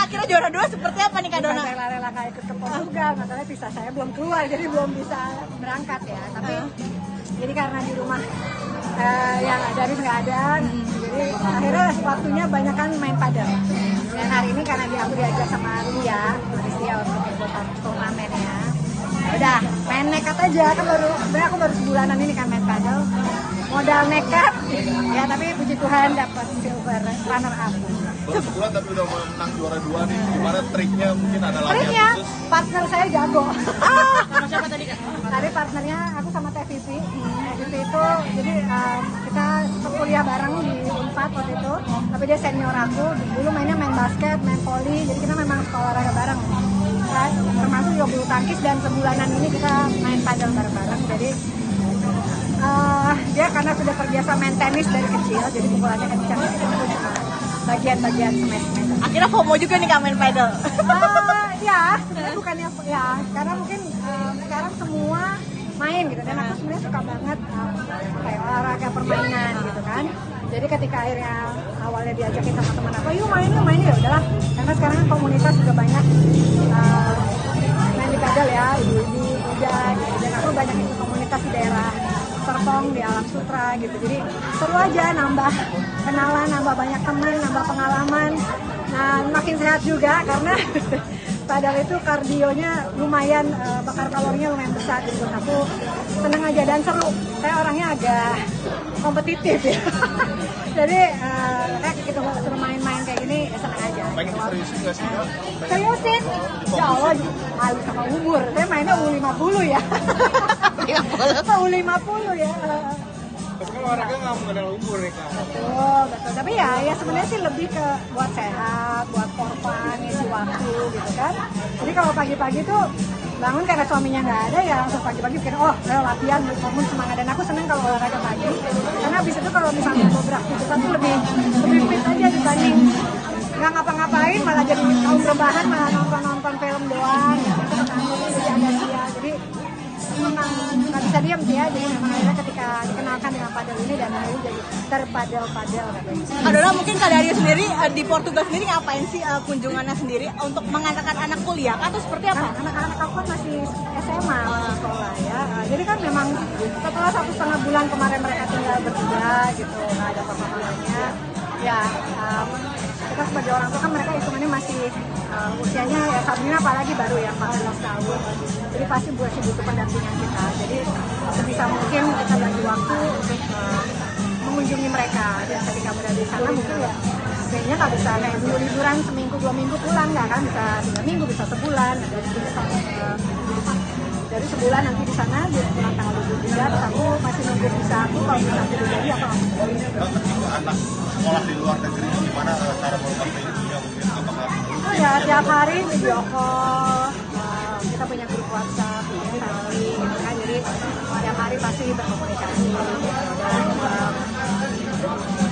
akhirnya juara 2 seperti apa nih Kak Dona? Saya rela-rela kayak ikut ke PON juga, masalahnya visa saya belum keluar jadi belum bisa berangkat ya. Tapi jadi karena di rumah yang ada nggak ada, jadi akhirnya waktunya banyak kan main padel. Dan hari ini karena aku diajak sama Lia untuk ikut turnamennya. Udah main nekat aja, kan sebenarnya aku baru sebulanan ini kan main padel. Modal nekat, ya tapi puji Tuhan dapat silver runner up. Baru sebulan tapi udah menang juara 2 nih. Gimana triknya? Mungkin ada latihan Triknya, khusus? partner saya jago. Sama siapa tadi Kak? Tadi partnernya aku sama Teh Vivi. Vivi itu jadi kita kuliah bareng di Unpad waktu itu. Tapi dia senior aku. Dulu mainnya main basket, main volley. Jadi kita memang sekolah olahraga bareng. Kan, termasuk juga bulu tangkis dan sebulanan ini kita main padel bareng-bareng. Jadi dia karena sudah terbiasa main tenis dari kecil, jadi pukulannya kencang. Itu cuma bagian-bagian smash-smash. Akhirnya FOMO juga nih Kak main padel. Ya, sebenarnya bukannya ya, karena mungkin sekarang semua main gitu dan aku sebenarnya suka banget kayak olahraga permainan gitu kan. Jadi ketika akhirnya awalnya diajakin sama teman aku, yuk main ya udahlah. Karena sekarang kan komunitas juga banyak main di padel ya, ibu-ibu muda gitu. Dan aku banyak ikut komunitas di daerah Serpong, di Alam Sutra gitu. Jadi seru aja, nambah kenalan, nambah banyak teman, nambah pengalaman. Nah, makin sehat juga karena padahal itu kardionya lumayan, bakar kalorinya lumayan besar gitu. Aku seneng aja dan seru. Saya orangnya agak kompetitif ya. Jadi kayak gitu suruh main-main kayak gini ya seneng aja. Pengen seriusin nggak sih Kak? Seriusin? Ya Allah, malu sama umur. Saya mainnya U50 ya. U50 ya. Tapi kan olahraga nggak mengenal umur nih Kak. Betul. Tapi ya sebenarnya sih lebih ke buat sehat, buat korban, ngisi waktu gitu kan. Jadi kalau pagi-pagi tuh bangun karena suaminya nggak ada ya langsung pagi-pagi bikin ayo latihan, bangun semangat. Dan aku seneng kalau olahraga pagi karena habis itu kalau misalnya mau beraktivitas tuh lebih fit aja dibanding nggak ngapa-ngapain malah jadi kaum rebahan, malah nonton film doang gitu. Jadi agak sia. Jadi memang nggak bisa diam sih ya, jadi memang akhirnya ketika dikenalkan dengan padel ini dan akhirnya jadi terpadel-padel katanya. Kak Dona, mungkin Kak Dario sendiri di Portugal sendiri ngapain sih kunjungannya sendiri untuk mengantarkan anak kuliah atau seperti apa? Anak-anak aku kan masih SMA, masih sekolah ya. Jadi kan memang setelah 1,5 bulan kemarin mereka tinggal berdua gitu, nggak ada papa-papanya. Ya, kita sebagai orang tua kan mereka hitungannya masih usianya ya Sabrina apalagi baru ya 14 tahun. Jadi pasti butuh pendampingan kita. Jadi sebisa mungkin kita bagi waktu untuk mengunjungi mereka. Dan ketika berada di sana mungkin ya kayaknya nggak bisa kayak dulu liburan seminggu 2 minggu pulang nggak kan, bisa 3 minggu, bisa sebulan. Dari sebulan nanti di sana dia pulang tanggal 23, terus aku masih nunggu visa aku, kalau bisa aku jadi apa Ketika anak sekolah di luar negeri gimana cara mengungkapkan ilmunya mungkin apakah? Ya tiap hari video call, kita punya grup WhatsApp, family gitu kan, jadi tiap hari pasti berkomunikasi.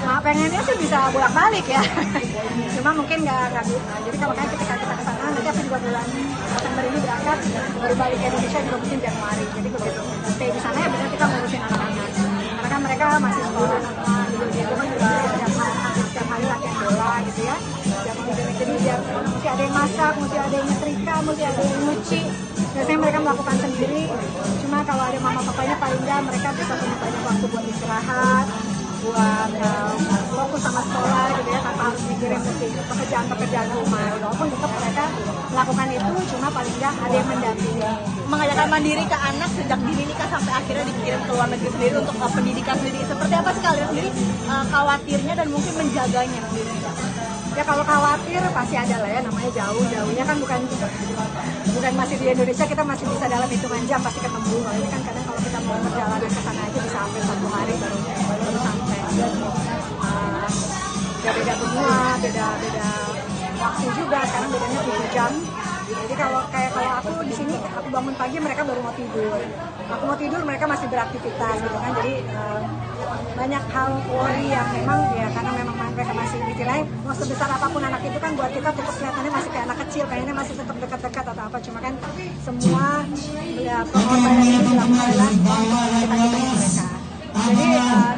Dan pengennya sih bisa bolak-balik ya, cuma mungkin nggak bisa. Jadi kalau kayak ketika kita kesana nanti aku juga bulan September ini berangkat, baru balik ke Indonesia juga mungkin Januari. Jadi begitu stay di sana ya bisa kita ngurusin anak-anak, karena kan mereka masih sekolah gitu. Dia kan juga setiap hari latihan bola gitu ya. Jadi biar mesti ada yang masak, mesti ada yang nyetrika, mesti ada yang nyuci. Biasanya mereka melakukan sendiri. Cuma kalau ada mama papanya paling nggak mereka bisa punya banyak waktu buat istirahat, buat fokus sama sekolah gitu ya, tanpa harus mikirin pekerjaan rumah. Walaupun tetap mereka melakukan itu, cuma paling nggak ada yang mendampingi. Mengajarkan mandiri ke anak sejak dini nikah sampai akhirnya dikirim ke luar negeri sendiri untuk pendidikan sendiri. Seperti apa sih kalian sendiri khawatirnya dan mungkin menjaganya sendiri? Ya kalau khawatir pasti ada lah ya, namanya jauhnya kan bukan masih di Indonesia, kita masih bisa dalam hitungan jam pasti ketemu. Ini kan kadang kalau kita mau perjalanan ke sana aja bisa hampir 1 hari baru sampai. Beda benua, beda waktu juga, sekarang bedanya 7 jam. Jadi kalau aku di sini aku bangun pagi mereka baru mau tidur. Aku mau tidur mereka masih beraktivitas gitu kan. Jadi banyak hal worry yang memang ya karena memang mereka masih istilahnya mau sebesar apapun anak itu kan buat kita tetap kelihatannya masih kayak anak kecil, kayaknya masih tetap dekat-dekat atau apa, cuma kan semua ya pengorbanan ini dilakukan oleh kita mereka. Jadi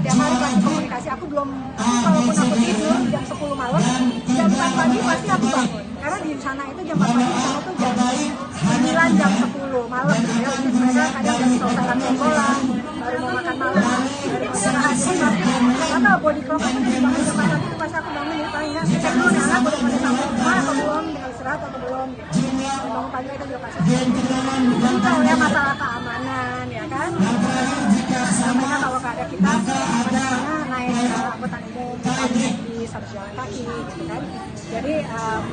tiap hari pasti komunikasi. Aku belum, walaupun aku tidur jam 10 malam, jam 4 pagi pasti aku bangun. Karena sana itu jam 4 pagi, sana tuh jam 9, jam 10 malam gitu ya. Jadi mereka kadang udah selesai sekolah, baru mau makan malam, dari istirahat. Jadi karena body clock aku dari bangun jam 4 pagi itu pas aku bangun ya paling nggak cek dulu nih anak udah pada sampai rumah atau belum, tinggal istirahat atau belum. Bangun pagi kita juga kasih. Jadi kalau ya masalah keamanan ya kan, mereka kalau nggak ada kita pada sana naik angkutan umum di satu jalan kaki gitu kan. Jadi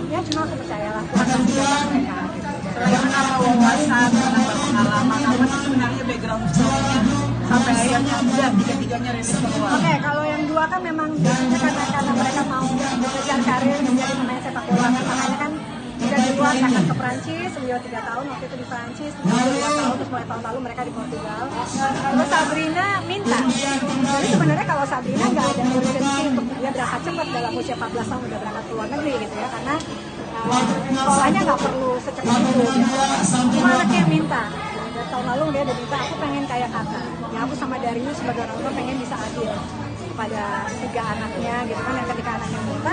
ya cuma aku percayalah Tuhan pasti jaga mereka gitu. Selain menambah wawasan, menambah pengalaman, apa sih sebenarnya background story-nya sampai akhirnya udah tiga-tiganya rilis keluar? Oke, kalau yang dua kan memang biasanya karena mereka mau mengejar karir menjadi pemain sepak bola kan, makanya kan udah di luar akan ke Perancis, Leo 3 tahun waktu itu di Perancis, 2 tahun terus mulai tahun lalu mereka di Portugal. Kalau Sabrina minta, jadi sebenarnya kalau Sabrina nggak ada urgensi untuk dia berangkat cepat dalam usia 14 tahun udah berangkat ke luar negeri gitu ya, karena sekolahnya nggak perlu secepat itu. Cuma anaknya yang minta. Dan tahun lalu dia udah minta, aku pengen kayak kakak. Ya aku sama Darius sebagai orang tua pengen bisa adil kepada 3 anaknya gitu kan. Yang ketika anaknya minta,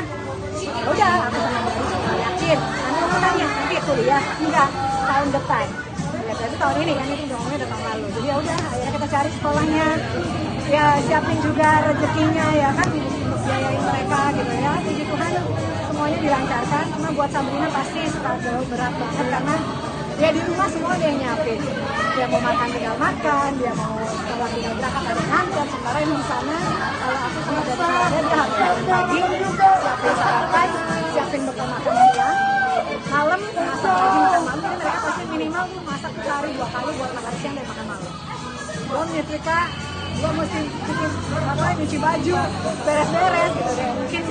ya udah aku sama Darius yakin. Nanti aku tanya, nanti kuliah? Enggak, tahun depan. Ya berarti tahun ini kan, itu ngomongnya udah tahun lalu. Jadi ya udah, akhirnya kita cari sekolahnya. Ya siapin juga rezekinya ya kan, untuk biayain mereka gitu ya. Puji Tuhan semuanya dilancarkan. Karena buat Sabrina pasti struggle berat banget karena dia di rumah semua dia yang nyiapin. Dia mau makan tinggal makan, dia mau kalau tinggal berangkat ada ngantor. Sementara ini di sana kalau aku sama dari ada dia harus bangun pagi, siapin sarapan, siapin bekal makan siang, malam masak lagi makan malam. Jadi mereka pasti minimal tuh masak sehari 2 kali buat makan siang dan makan malam. Belum nyetrika, gue mesti bikin apa, nyuci baju, beres-beres gitu deh. Mungkin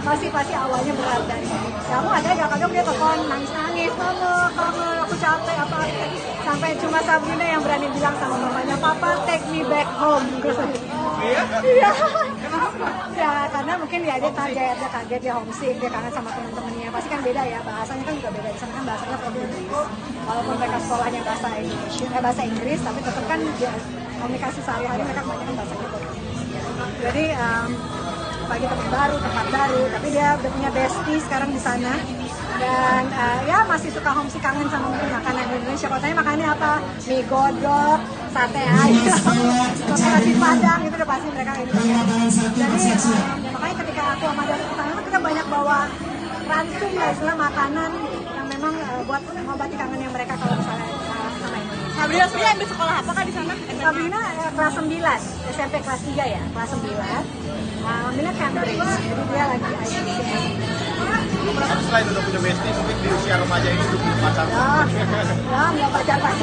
pasti awalnya berat dan kamu ada gak kadang dia telepon nangis-nangis, mama kangen aku capek apa, sampai cuma Sabrina yang berani bilang sama mamanya, papa take me back home. Iya. Ya karena mungkin ya dia kaget dia homesick, dia kangen sama teman-temannya. Pasti kan beda ya, bahasanya kan juga beda. Di sana kan bahasanya Portugis, walaupun mereka sekolahnya bahasa Inggris, tapi tetap kan dia komunikasi sehari-hari mereka kebanyakan bahasanya Portugis. Jadi bagi teman baru, tempat baru, tapi dia udah punya bestie sekarang di sana. Dan ya masih suka homesick, kangen sama mungkin makanan Indonesia. Katanya makannya apa? Mie godok, sate ayam, nasi padang, itu udah pasti mereka ini. Jadi makanya ketika aku sama dari sana kita banyak bawa ransum ya, istilah makanan yang memang buat mengobati kangennya mereka kalau misalnya sama Indonesia. Sabrina sebenarnya ambil sekolah apa kak di sana? Sabrina kelas 9, SMP kelas 3 ya, kelas 9. Ambilnya Cambridge, jadi dia lagi ICC. Tapi selain udah punya bestie, mungkin di usia remaja ini udah punya pacar. Ya, nggak pacaran.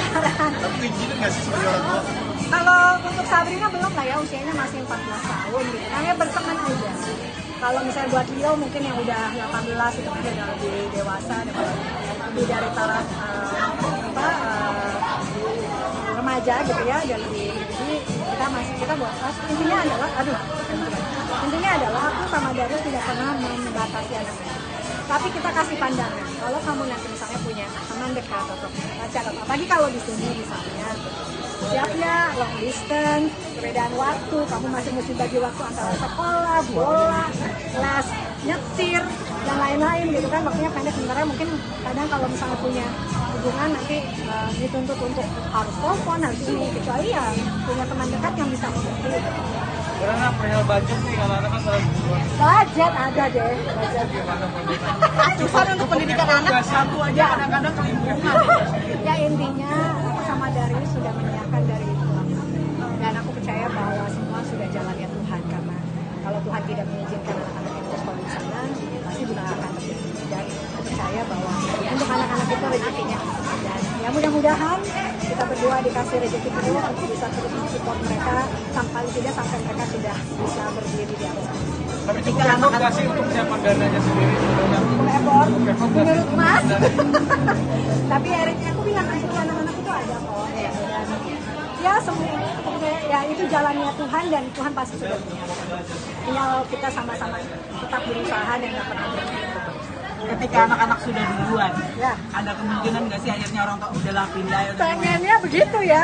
Tapi izinin nggak sih sebagai orang tua? Kalau untuk Sabrina belum lah ya, usianya masih 14 tahun gitu. Nah, ya berteman aja. Kalau misalnya buat Leo mungkin yang udah 18 itu mungkin udah lebih dewasa, lebih dari taraf remaja gitu ya, dan lebih. Jadi kita buat intinya adalah aku sama Darius tidak pernah membatasi anak-anak. Tapi kita kasih pandangan, kalau kamu nanti misalnya punya teman dekat atau pacar atau apalagi kalau di sini misalnya siapnya long distance, perbedaan waktu, kamu masih mesti bagi waktu antara sekolah, bola, les, nyetir, dan lain-lain gitu kan, waktunya pendek. Sementara mungkin kadang kalau misalnya punya hubungan nanti dituntut untuk harus telepon, harus ini, kecuali ya punya teman dekat yang bisa mengerti gitu. Karena perihal budget nih, kalau anak kan Budget ada deh. Cuma untuk pendidikan anak satu aja kadang-kadang kelimpungan. Ya intinya aku sama Darius sudah menyiapkan dari itu. Dan aku percaya bahwa semua sudah jalannya Tuhan, karena kalau Tuhan tidak mengizinkan anak-anak itu sekolah di sana, pasti juga akan terjadi. Dan aku percaya bahwa untuk anak-anak itu rezekinya. Dan ya mudah-mudahan kita berdua dikasih rezeki penuh untuk bisa terus mensupport mereka paling tidak sampai mereka sudah bisa berdiri di atas. tapi cukup effort nggak sih untuk siapkan dananya sendiri sebenarnya? Effort, menurut Mas. Tapi akhirnya aku bilang rezeki anak-anak itu ada kok. Dan ya semua ya itu jalannya Tuhan dan Tuhan pasti sudah punya. Tinggal kita sama-sama tetap berusaha dan nggak pernah berhenti. Ketika anak-anak sudah duluan, Ya. ada kemungkinan nggak sih akhirnya orang tua udahlah pindah ya? Pengennya begitu ya.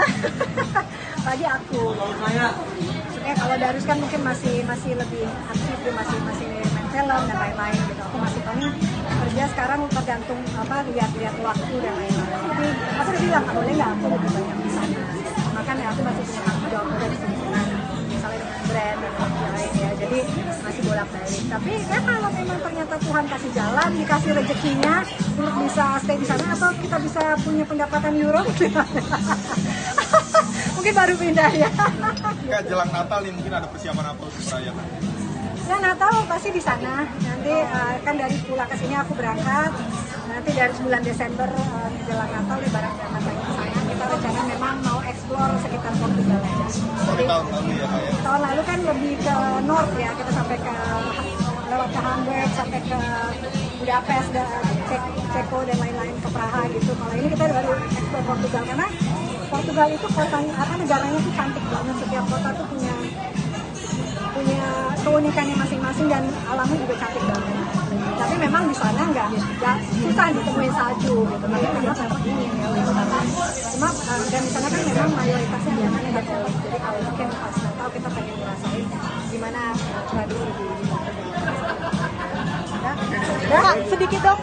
Bagi aku. Kalau saya Kalau Darius kan mungkin masih lebih aktif, dia masih main film dan lain-lain gitu. Aku masih paling kerja sekarang tergantung lihat-lihat waktu dan lain-lain. Tapi aku udah bilang boleh nggak aku lebih banyak di sana. Makanya aku masih punya tanggung jawab juga di sini, misalnya dengan brand dan lain-lain ya. Jadi masih bolak-balik. Tapi ya kalau memang ternyata Tuhan kasih jalan, dikasih rezekinya untuk bisa stay di sana atau kita bisa punya pendapatan euro, mungkin baru pindah ya. Kak, jelang Natal nih mungkin ada persiapan apa untuk merayakan? Ya Natal pasti di sana. Nanti kan dari pulang ke sini aku berangkat. Nanti dari bulan Desember menjelang Natal lebaran berangkat lagi ke sana. Kita rencana memang mau explore sekitar Portugal aja. Seperti tahun lalu ya Kak ya? Tahun lalu kan lebih ke north ya, kita sampai ke lewat ke Hamburg, sampai ke Budapest, Ceko dan lain-lain, ke Praha gitu. Kalau ini kita baru explore Portugal karena Portugal itu negaranya tuh cantik banget. Setiap kota tuh punya keunikannya masing-masing dan alamnya juga cantik banget. Tapi memang di sana nggak susah ditemuin salju gitu. Tapi memang ini ya. Cuma dan di sana kan memang mayoritasnya biasanya Katolik. Jadi kalau mungkin pas Natal kita pengen ngerasain gimana tradisi di Portugal. Kak, sedikit dong